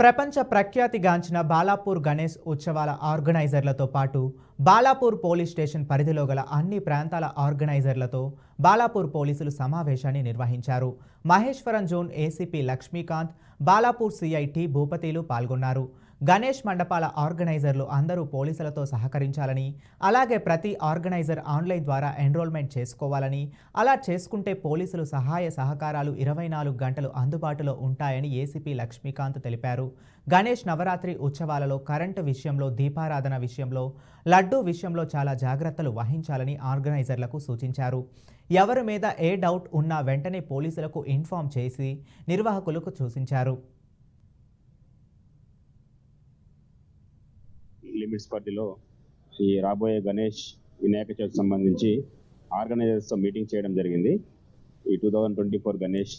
ప్రపంచ ప్రఖ్యాతిగాంచిన బాలాపూర్ గణేష్ ఉత్సవాల ఆర్గనైజర్లతో పాటు బాలాపూర్ పోలీస్ స్టేషన్ పరిధిలో గల అన్ని ప్రాంతాల ఆర్గనైజర్లతో బాలాపూర్ పోలీసులు సమావేశాన్ని నిర్వహించారు. Maheshwaram zone ACP Lakshmikanth, Balapur CI భూపతిలు పాల్గొన్నారు. గణేష్ మండపాల ఆర్గనైజర్లు అందరూ పోలీసులతో సహకరించాలని, అలాగే ప్రతి ఆర్గనైజర్ ఆన్లైన్ ద్వారా ఎన్రోల్మెంట్ చేసుకోవాలని, అలా చేసుకుంటే పోలీసులు సహాయ సహకారాలు 24 గంటలు అందుబాటులో ఉంటాయని ఏసీపీ లక్ష్మీకాంత్ తెలిపారు. గణేష్ నవరాత్రి ఉత్సవాలలో కరెంటు విషయంలో, దీపారాధన విషయంలో, లడ్డూ విషయంలో చాలా జాగ్రత్తలు వహించాలని ఆర్గనైజర్లకు సూచించారు. ఎవరి మీద ఏ డౌట్ ఉన్నా వెంటనే పోలీసులకు ఇన్ఫార్మ్ చేసి నిర్వాహకులకు సూచించారు. లిమిట్స్ పరిధిలో ఈ రాబోయే గణేష్ వినాయక చవితికి సంబంధించి ఆర్గనైజర్స్తో మీటింగ్ చేయడం జరిగింది. ఈ 2024 గణేష్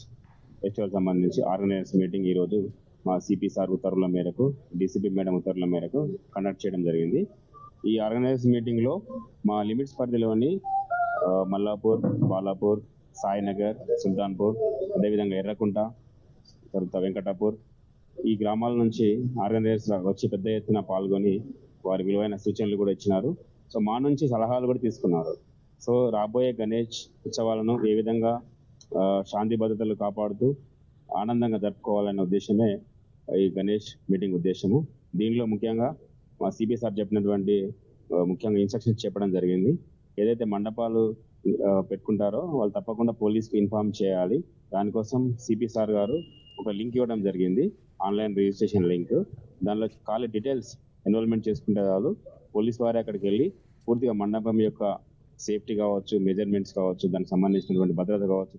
ఫెస్టివల్ సంబంధించి ఆర్గనైజర్స్ మీటింగ్ ఈరోజు మా సిపి సార్ ఉత్తర్వుల మేరకు, డీసీపీ మేడం ఉత్తర్వుల మేరకు కండక్ట్ చేయడం జరిగింది. ఈ ఆర్గనైజర్స్ మీటింగ్లో మా లిమిట్స్ పరిధిలోని మల్లాపూర్, బాలాపూర్, సాయినగర్, సుల్తాన్పూర్, అదేవిధంగా ఎర్రకుంట, తర్వాత వెంకటాపూర్ ఈ గ్రామాల నుంచి ఆర్గనైజర్స్ వచ్చి పెద్ద ఎత్తున పాల్గొని వారి విలువైన సూచనలు కూడా ఇచ్చినారు. సో మా నుంచి సలహాలు కూడా తీసుకున్నారు. సో రాబోయే గణేష్ ఉత్సవాలను ఏ విధంగా శాంతి భద్రతలు కాపాడుతూ ఆనందంగా జరుపుకోవాలనే ఉద్దేశమే ఈ గణేష్ మీటింగ్ ఉద్దేశము. దీనిలో ముఖ్యంగా మా సిపి సార్ చెప్పినటువంటి ముఖ్యంగా ఇన్స్ట్రక్షన్స్ చెప్పడం జరిగింది. ఏదైతే మండపాలు పెట్టుకుంటారో వాళ్ళు తప్పకుండా పోలీస్కి ఇన్ఫార్మ్ చేయాలి. దానికోసం సిపి సార్ గారు ఒక లింక్ ఇవ్వడం జరిగింది, ఆన్లైన్ రిజిస్ట్రేషన్ లింక్. దానిలో ఖాళీ డీటెయిల్స్ ఎన్రోల్మెంట్ చేసుకుంటే చాలు పోలీస్ వారే అక్కడికి వెళ్ళి పూర్తిగా మండపం యొక్క సేఫ్టీ కావచ్చు, మెజర్మెంట్స్ కావచ్చు, దానికి సంబంధించినటువంటి భద్రత కావచ్చు